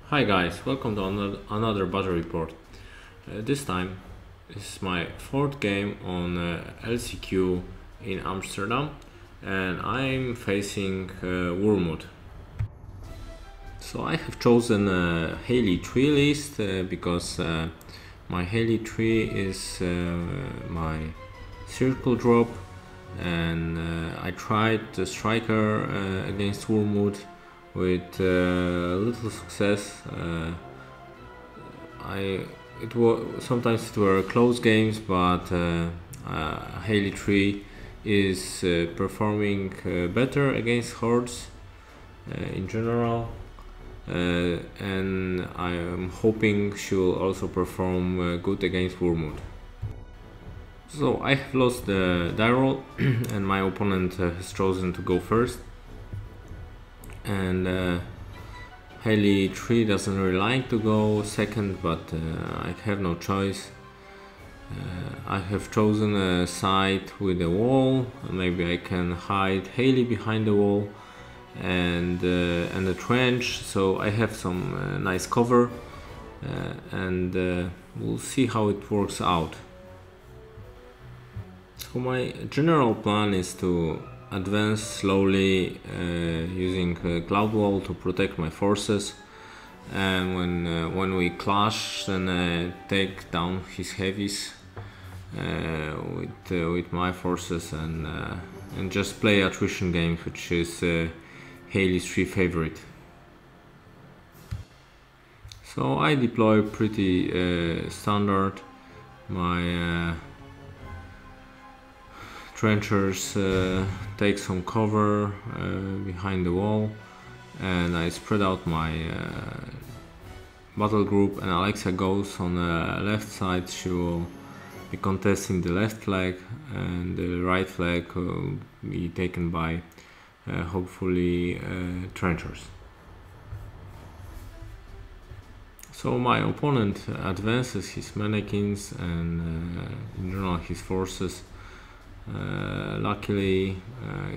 Hi guys, welcome to another battle report. This time is my fourth game on LCQ in Amsterdam and I'm facing Wurmwood. So I have chosen a Haley3 list because my Haley3 is my circle drop, and I tried the striker against Wurmwood with little success. Sometimes it were close games, but Haley3 is performing better against hordes in general, and I am hoping she will also perform good against Wurmwood. So I have lost the die roll and my opponent has chosen to go first, and Haley3 doesn't really like to go second, but I have no choice. I have chosen a side with a wall. Maybe I can hide Haley behind the wall and a trench, so I have some nice cover, and we'll see how it works out. So my general plan is to advance slowly using cloud wall to protect my forces, and when we clash, then take down his heavies with my forces, and just play attrition games, which is Haley3 favorite. So I deploy pretty standard. My trenchers take some cover behind the wall, and I spread out my battle group, and Alexa goes on the left side. She will be contesting the left flag, and the right flag will be taken by hopefully trenchers. So my opponent advances his mannequins and in general his forces. Luckily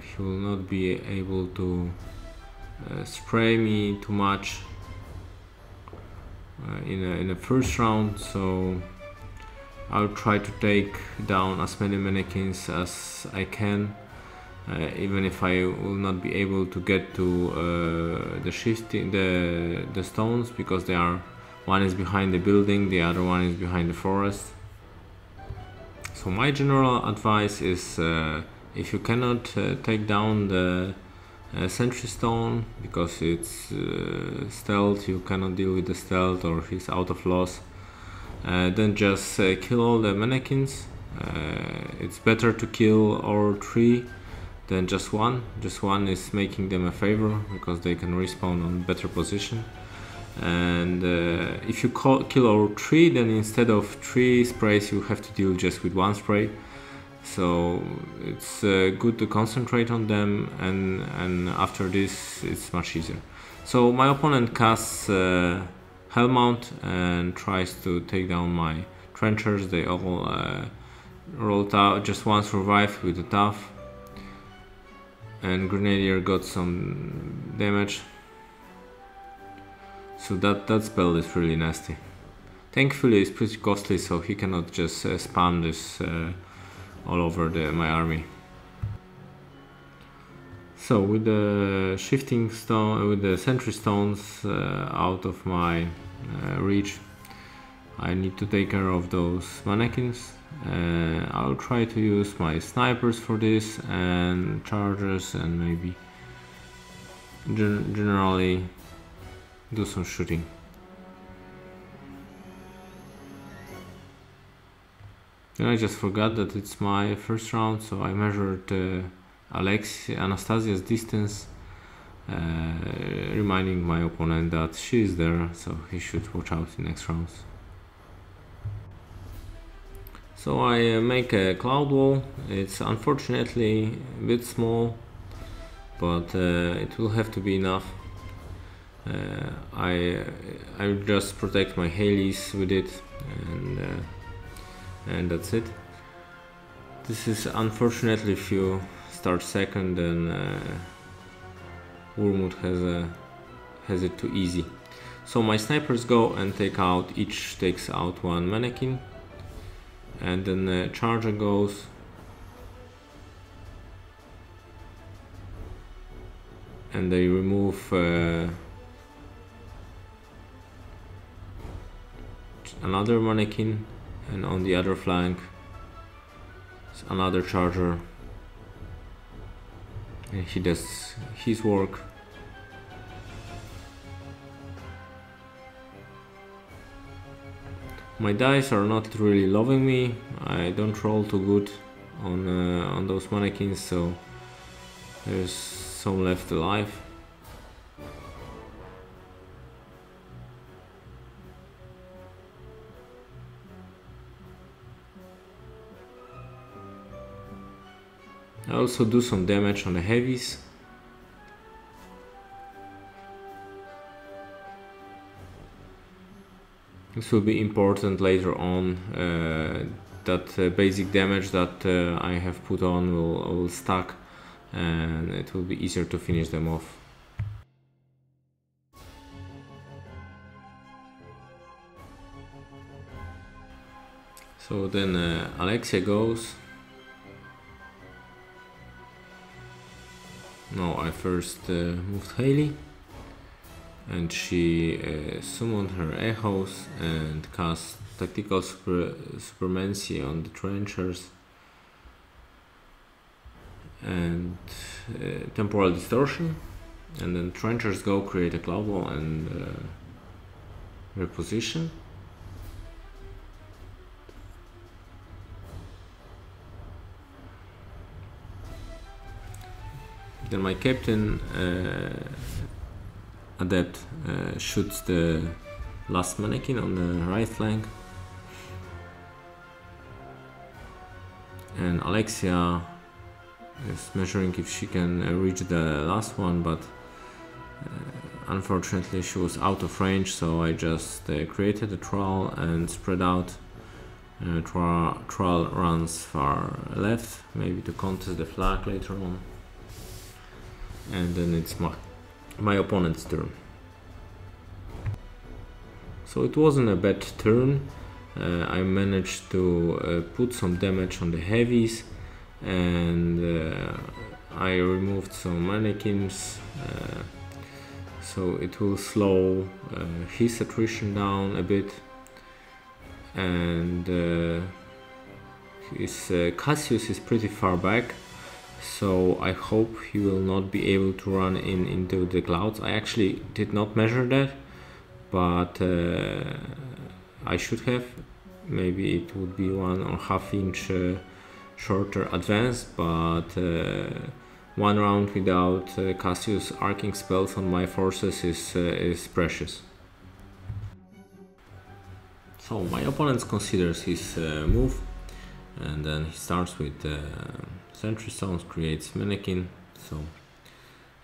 he will not be able to spray me too much in the first round, so I'll try to take down as many mannequins as I can, even if I will not be able to get to the stones, because they are, one is behind the building, the other one is behind the forest. So my general advice is, if you cannot take down the sentry stone because it's stealth, you cannot deal with the stealth or he's out of loss, then just kill all the mannequins. It's better to kill all three than just one. Just one is making them a favor because they can respawn on better position. And if you kill all three, then instead of 3 sprays you have to deal just with 1 spray. So it's good to concentrate on them, and after this it's much easier. So my opponent casts Hellmount and tries to take down my trenchers. They all rolled out, just one survived with the tough, and Grenadier got some damage. So that spell is really nasty. Thankfully it's pretty costly, so he cannot just spam this all over my army. So with the shifting stone, with the sentry stones out of my reach, I need to take care of those mannequins. I'll try to use my snipers for this, and chargers, and maybe generally do some shooting. Then I just forgot that it's my first round, so I measured Anastasia's distance, reminding my opponent that she is there, so he should watch out in next rounds. So I make a cloud wall. It's unfortunately a bit small, but it will have to be enough. I just protect my Haleys with it, and that's it. This is unfortunately, if you start second, then Wurmwood has it too easy. So my snipers go and each takes out one mannequin, and then the charger goes. And they remove another mannequin, and on the other flank is another charger, and he does his work. My dice are not really loving me. I don't roll too good on those mannequins, so there's some left alive. I also do some damage on the heavies. This will be important later on. That basic damage that I have put on will stack, and it will be easier to finish them off. So then Alexia goes. No, I first moved Haley, and she summoned her echoes and cast tactical supremacy on the trenchers and temporal distortion, and then trenchers go, create a cloud wall and reposition. Then my captain adept shoots the last mannequin on the right flank, and Alexia is measuring if she can reach the last one, but unfortunately she was out of range, so I just created a trawl and spread out. Trawl runs far left, maybe to contest the flag later on. And then it's my opponent's turn. So it wasn't a bad turn. I managed to put some damage on the heavies, and I removed some mannequins, so it will slow his attrition down a bit, and his Cassius is pretty far back, so I hope he will not be able to run into the clouds. I actually did not measure that, but I should have. Maybe it would be 1.5 inch shorter advance, but 1 round without Cassius arcing spells on my forces is precious. So my opponent considers his move, and then he starts with Sentry Stones, creates Mannequin. So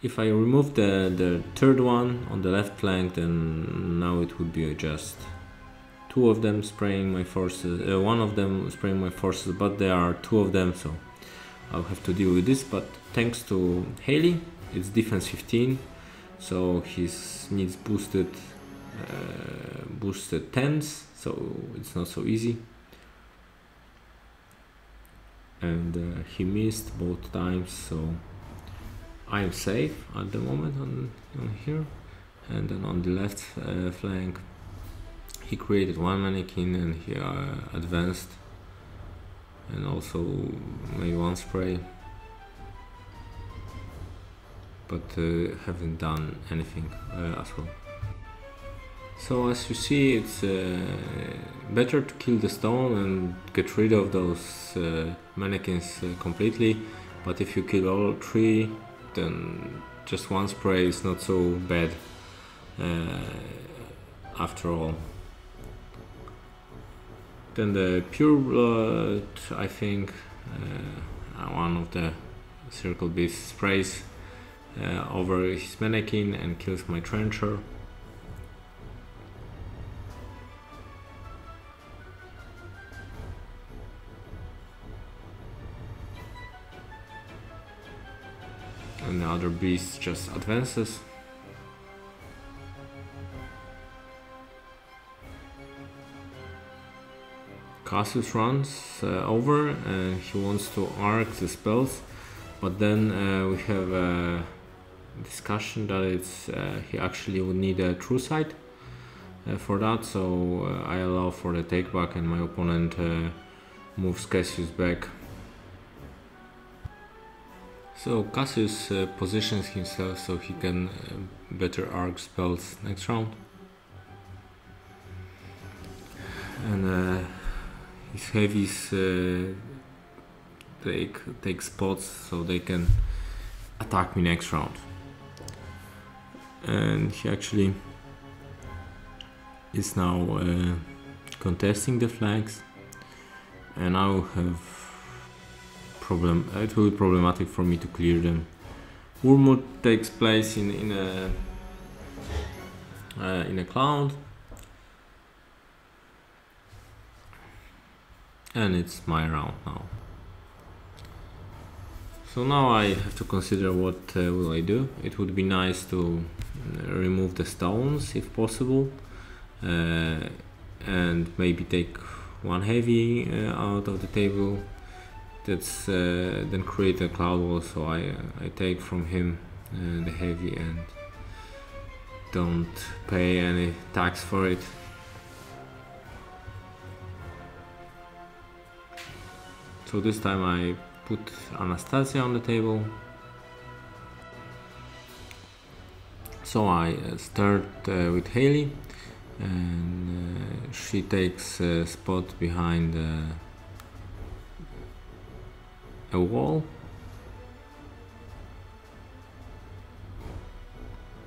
if I remove the third one on the left flank, then now it would be just 2 of them spraying my forces, 1 of them spraying my forces, but there are 2 of them, so I'll have to deal with this. But thanks to Haley, it's defense 15, so his needs boosted 10s, so it's not so easy. And he missed both times, so I'm safe at the moment on here. And then on the left flank, he created 1 mannequin and he advanced, and also made 1 spray, but haven't done anything as well. So as you see, it's better to kill the stone and get rid of those mannequins completely, but if you kill all 3, then just 1 spray is not so bad after all. Then the pure blood, I think one of the circle beasts sprays over his mannequin and kills my trencher. And the other beast just advances. Cassius runs over and he wants to arc the spells, but then we have a discussion that he actually would need a true sight for that, so I allow for the take back and my opponent moves Cassius back. So Cassius positions himself so he can better arc spells next round. And his heavies take spots so they can attack me next round. And he actually is now contesting the flags, and I will have it will be problematic for me to clear them. Wurmwood takes place in a cloud, and it's my round now. So now I have to consider what will I do. It would be nice to remove the stones if possible, and maybe take one heavy out of the table. That's then create a cloud wall, so I take from him the heavy and don't pay any tax for it. So this time I put Anastasia on the table. So I start with Haley, and she takes a spot behind a wall.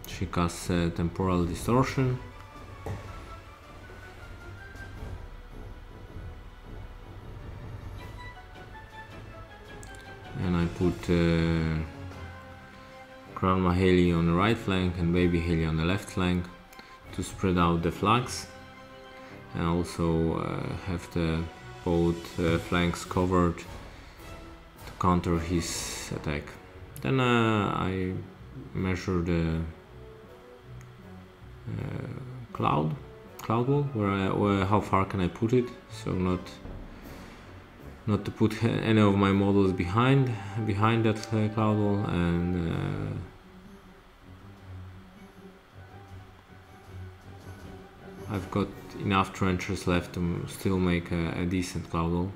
She casts temporal distortion. And I put Grandma Haley on the right flank and Baby Haley on the left flank to spread out the flags, and also have the both flanks covered to counter his attack. Then I measure the cloud wall, where how far can I put it, so not to put any of my models behind that cloud wall, and I've got enough trenchers left to still make a decent cloud wall.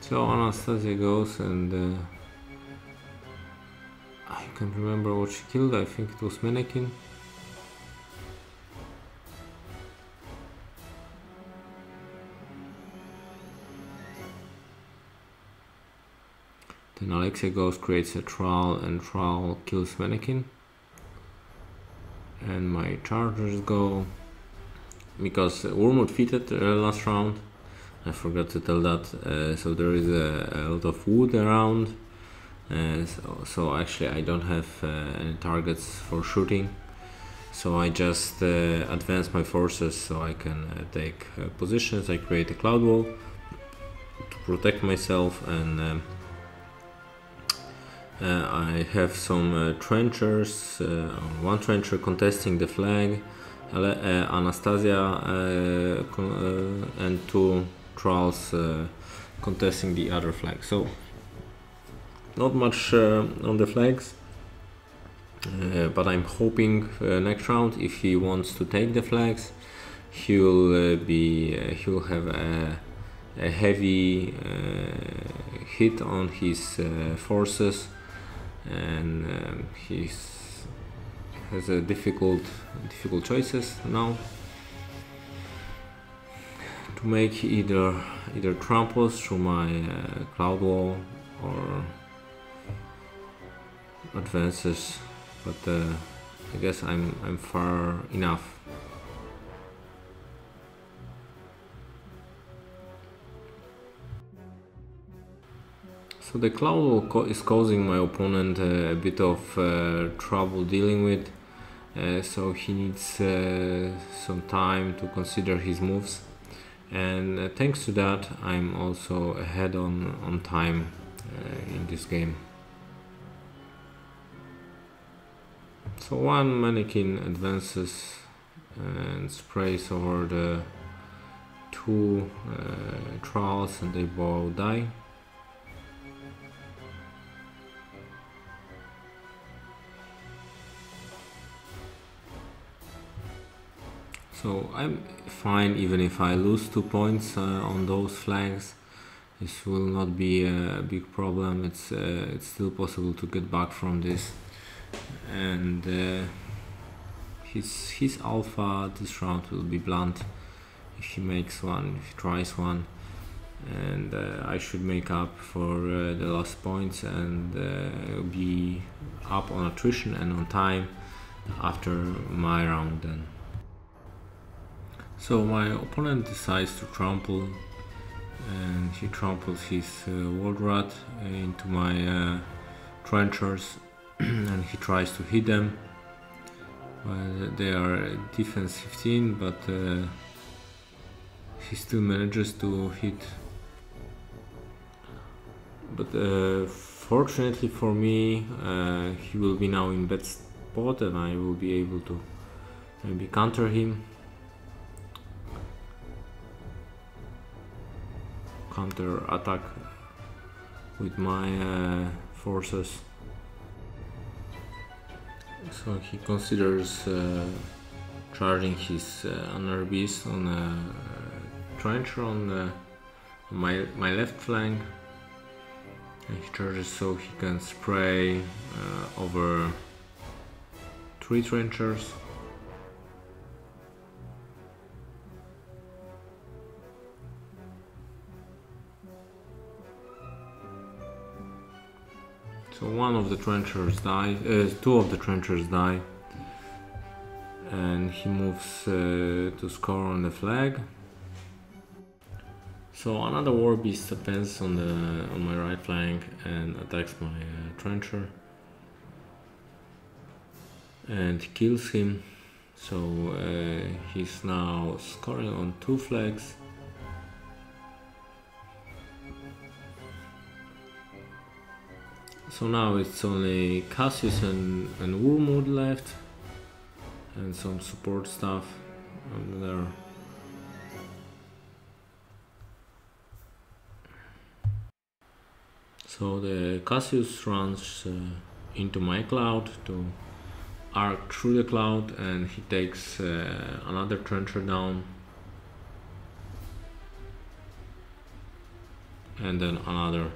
So Anastasia goes, and I can't remember what she killed. I think it was Mannequin. Then Alexia goes, creates a Thrall, and Thrall kills Mannequin. And my chargers go, because Wurmwood fitted last round. I forgot to tell that. So there is a lot of wood around. So actually I don't have any targets for shooting. So I just advance my forces so I can take positions. I create a cloud wall to protect myself, and I have some trenchers, one trencher contesting the flag, Anastasia and two Thralls contesting the other flag. So not much on the flags, but I'm hoping next round, if he wants to take the flags, he'll have a heavy hit on his forces, and he has a difficult choices now to make either tramples through my cloud wall or advances, but I guess I'm far enough. So the cloud wall is causing my opponent a bit of trouble dealing with, so he needs some time to consider his moves, and thanks to that I'm also ahead on time in this game. So one mannequin advances and sprays over the two trolls and they both die. So I'm fine even if I lose 2 points on those flags. This will not be a big problem. It's still possible to get back from this. And his alpha this round will be blunt if he makes one, if he tries one. And I should make up for the lost points and be up on attrition and on time after my round then. So my opponent decides to trample, and he tramples his World Rat into my trenchers and he tries to hit them. Well, they are defense 15, but he still manages to hit. But fortunately for me, he will be now in bad spot and I will be able to maybe counter him. Counter attack with my forces. So he considers charging his honor beast on a trencher on my left flank, and he charges so he can spray over 3 trenchers. So one of the trenchers die, 2 of the trenchers die, and he moves to score on the flag. So another war beast advances on my right flank and attacks my trencher and kills him. So he's now scoring on 2 flags. So now it's only Cassius and Wurmwood left, and some support stuff over there. So the Cassius runs into my cloud to arc through the cloud, and he takes another trencher down, and then another.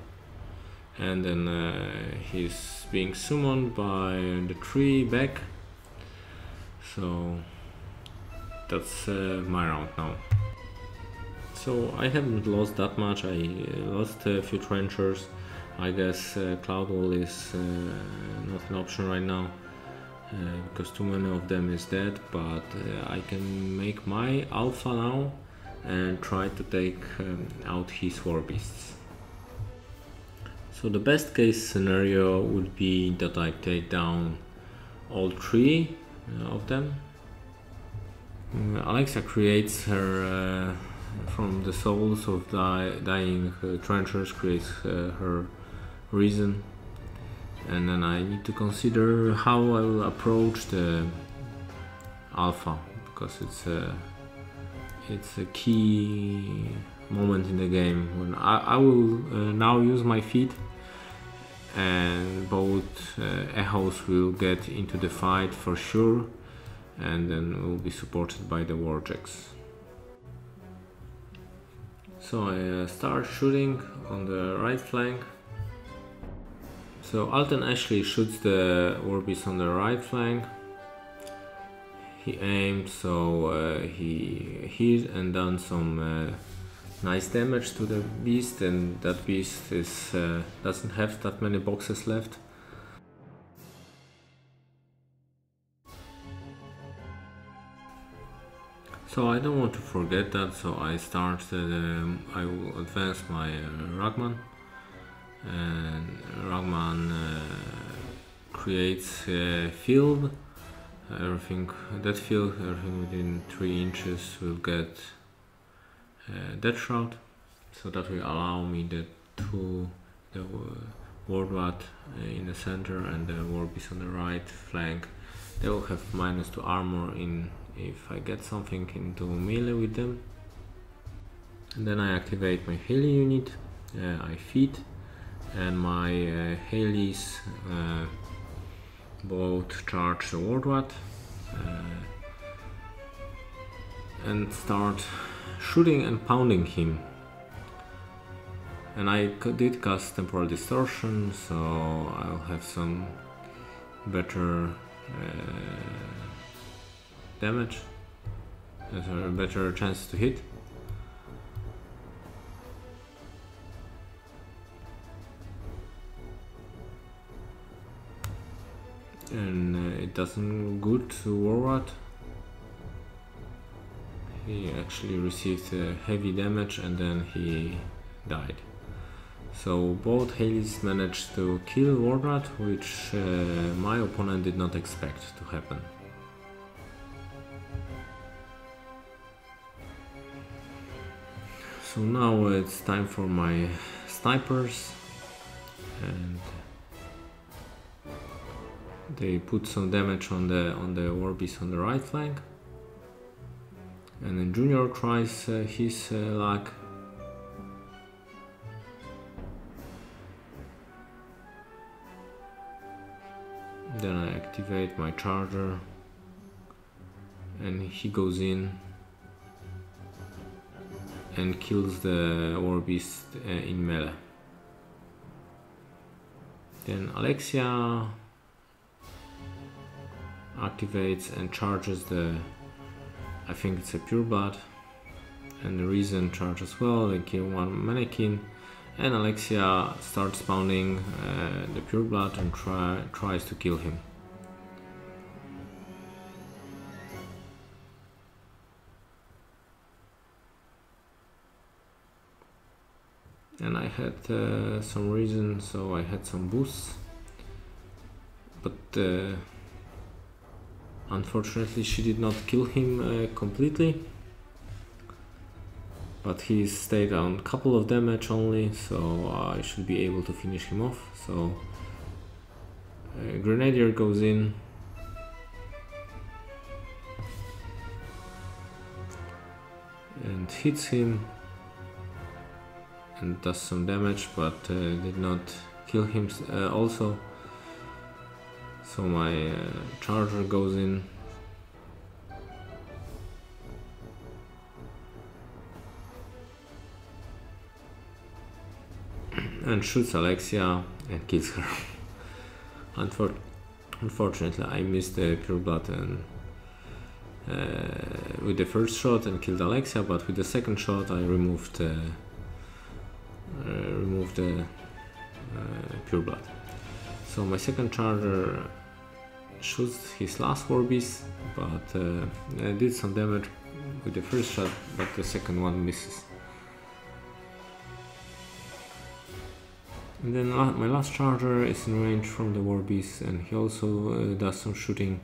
And then he's being summoned by the tree back. So that's my round now. So I haven't lost that much. I lost a few trenchers. I guess cloud wall is not an option right now because too many of them is dead, but I can make my alpha now and try to take out his war beasts. So the best case scenario would be that I take down all 3 of them. Alexa creates her from the souls of dying trenchers, creates her reason, and then I need to consider how I will approach the alpha, because it's a key moment in the game when I will now use my feet, and both echoes will get into the fight for sure, and then will be supported by the warjacks. So I start shooting on the right flank. So Alton Ashley shoots the warbeast on the right flank. He aims, so he hit and done some nice damage to the beast, and that beast is doesn't have that many boxes left. So I don't want to forget that, so I I will advance my Ragman, and Ragman creates a field. Everything within 3 inches will get Death Shroud, so that will allow me the World Rat in the center and the Warbeast on the right flank They will have -2 armor in if I get something into melee with them. And then I activate my Haley unit, I feed, and my Haleys both charge the Wurmwood and start shooting and pounding him. And I did cast temporal distortion, so I'll have some better damage, a better chance to hit. And it doesn't look good to Wurmwood. He actually received heavy damage and then he died. So both Haleys managed to kill Wurmwood, which my opponent did not expect to happen. So now it's time for my snipers, and they put some damage on the Warbeast on the right flank. And then Junior tries his luck. Then I activate my charger and he goes in and kills the Warbeast in melee. Then Alexia activates and charges the, I think it's a pure blood, and the reason charge as well. They kill one mannequin and Alexia starts pounding the pure blood and tries to kill him. And I had some reason, so I had some boosts, but unfortunately she did not kill him completely, but he stayed on a couple of damage only, so I should be able to finish him off. So Grenadier goes in and hits him and does some damage, but did not kill him also. So my charger goes in and shoots Alexia and kills her. Unfortunately I missed the pure blood and with the first shot and killed Alexia, but with the second shot I removed the pure blood. So my second charger shoots his last Warbeast, but did some damage with the first shot, but the second one misses. And then my last charger is in range from the Warbeast, and he also does some shooting,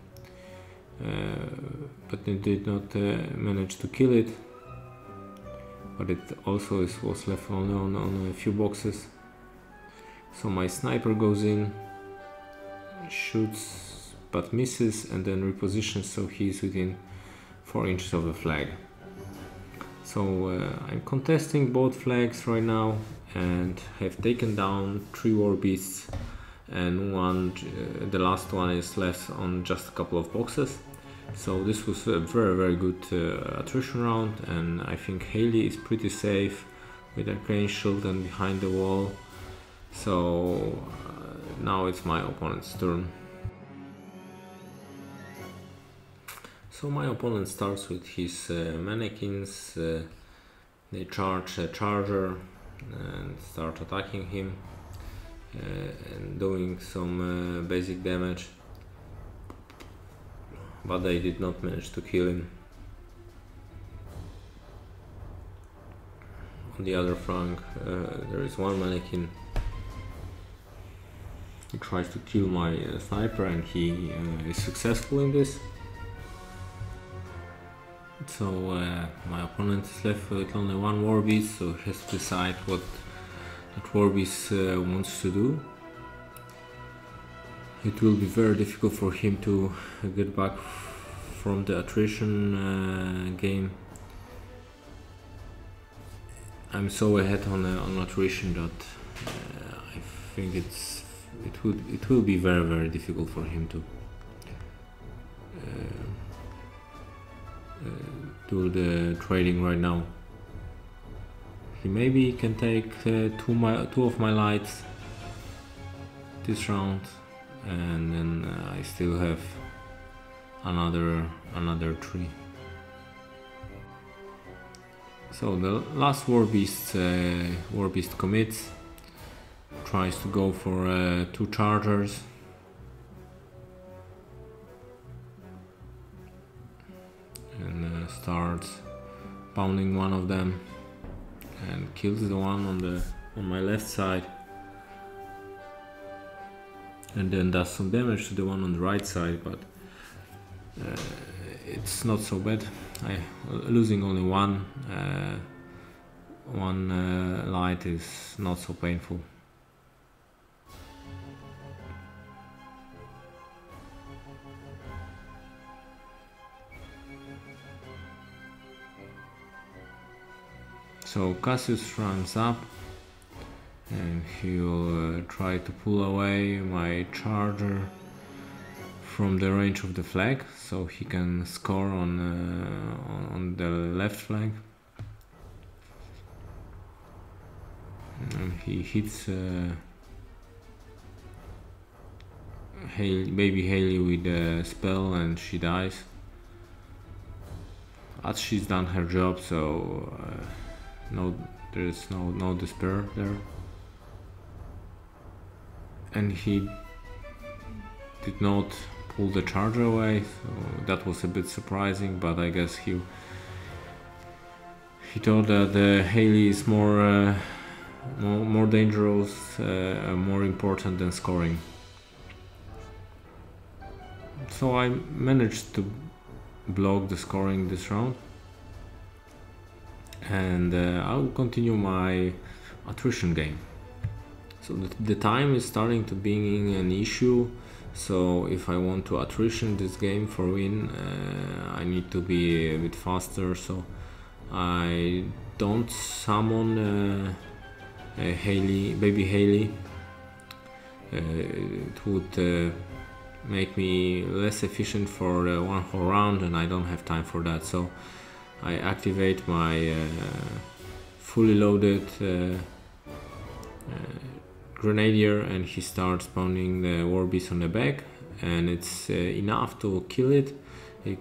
but he did not manage to kill it. But it also was left only on a few boxes. So my sniper goes in, shoots but misses, and then repositions so he's within 4 inches of the flag. So I'm contesting both flags right now and have taken down 3 Warbeasts, and the last one is left on just a couple of boxes. So this was a very good attrition round, and I think Haley is pretty safe with Arcane Shield and behind the wall. So now it's my opponent's turn. So my opponent starts with his mannequins. They charge a charger and start attacking him and doing some basic damage, but they did not manage to kill him. On the other flank there is one mannequin. He tries to kill my sniper and he is successful in this. So my opponent is left with only one Warbeast, so he has to decide what that Warbeast wants to do. it will be very difficult for him to get back from the attrition game. I'm so ahead on attrition that I think it will be very difficult for him to do the trading right now. He maybe can take two of my lights this round, and then I still have another 3. So the last War Beast commits, tries to go for 2 chargers. And starts pounding one of them and kills the one on my left side, and then does some damage to the one on the right side, but it's not so bad. Losing only one light is not so painful. So Cassius runs up and he'll try to pull away my charger from the range of the flag, so he can score on the left flank. And he hits baby Haley with a spell and she dies. As she's done her job, so there's no despair there. And he did not pull the charger away, so that was a bit surprising, but I guess he thought that the Haley is more dangerous, more important than scoring. So I managed to block the scoring this round, and I will continue my attrition game. So the time is starting to being an issue, so if I want to attrition this game for win, I need to be a bit faster, so I don't summon baby Haley. It would make me less efficient for one whole round, and I don't have time for that, so I activate my fully loaded Grenadier, and he starts pounding the War Beast on the back, and it's enough to kill it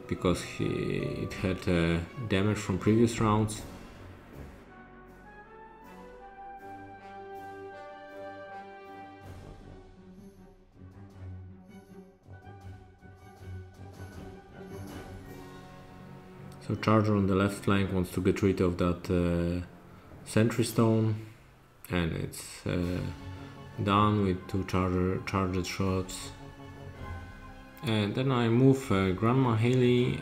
because it had damage from previous rounds. So Charger on the left flank wants to get rid of that sentry stone, and it's done with 2 charged shots. And then I move Grandma Haley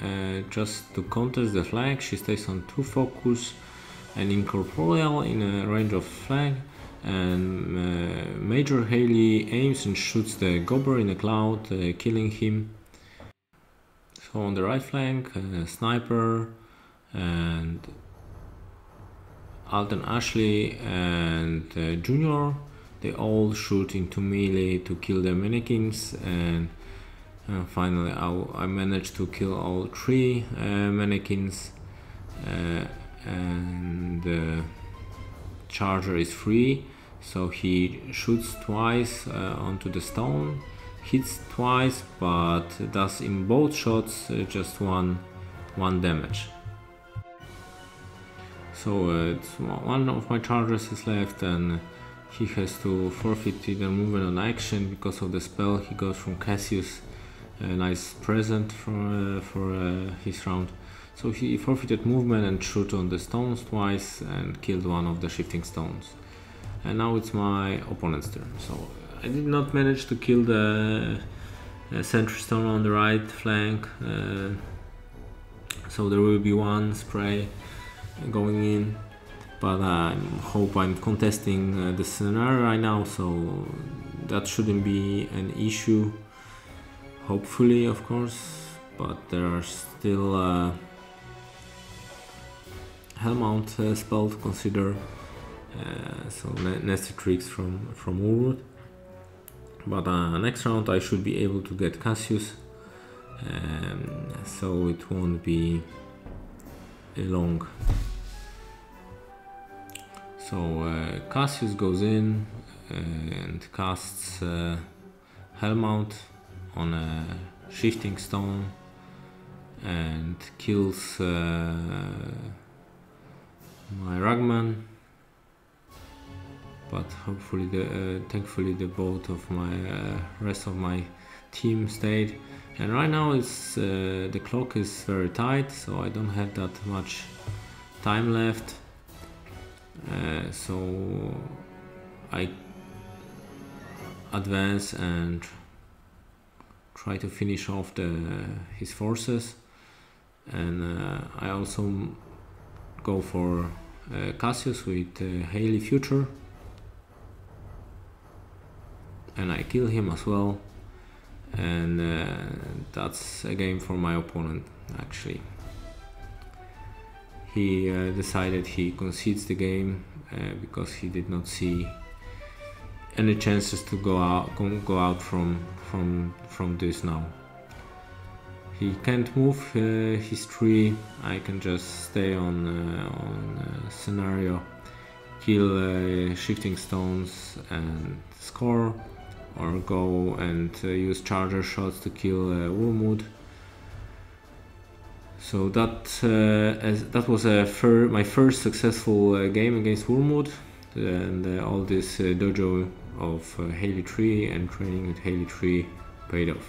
just to contest the flag. She stays on 2 focus and incorporeal in a range of flag, and Major Haley aims and shoots the Gobber in a cloud, killing him. So on the right flank, Sniper and Alton Ashley and Junior, they all shoot into melee to kill the mannequins, and finally I managed to kill all 3 mannequins, and the Charger is free, so he shoots twice onto the stone, hits twice, but does in both shots just one damage. So it's one of my chargers is left, and he has to forfeit the movement on action because of the spell. He goes from Cassius, a nice present for his round. So he forfeited movement and shoot on the stones twice and killed one of the shifting stones. And now it's my opponent's turn. So I did not manage to kill the sentry stone on the right flank, so there will be 1 spray going in, but I hope I'm contesting the scenario right now, so that shouldn't be an issue. hopefully, of course, but there are still Hellmount spell to consider, so nasty tricks from Wurmwood. But next round I should be able to get Cassius, so it won't be long. So Cassius goes in and casts Hellmount on a shifting stone and kills my Ragman, but hopefully thankfully the both of my rest of my team stayed. And right now it's the clock is very tight, so I don't have that much time left, so I advance and try to finish off his forces, and I also go for Cassius with Haley Future, and I kill him as well, and that's a game for my opponent. Actually, he decided he concedes the game because he did not see any chances to go out from this now. He can't move his tree. I can just stay on scenario, kill shifting stones and score, or go and use charger shots to kill Wurmwood. So that was my first successful game against Wurmwood, and all this dojo of Haley3 and training with Haley3 paid off.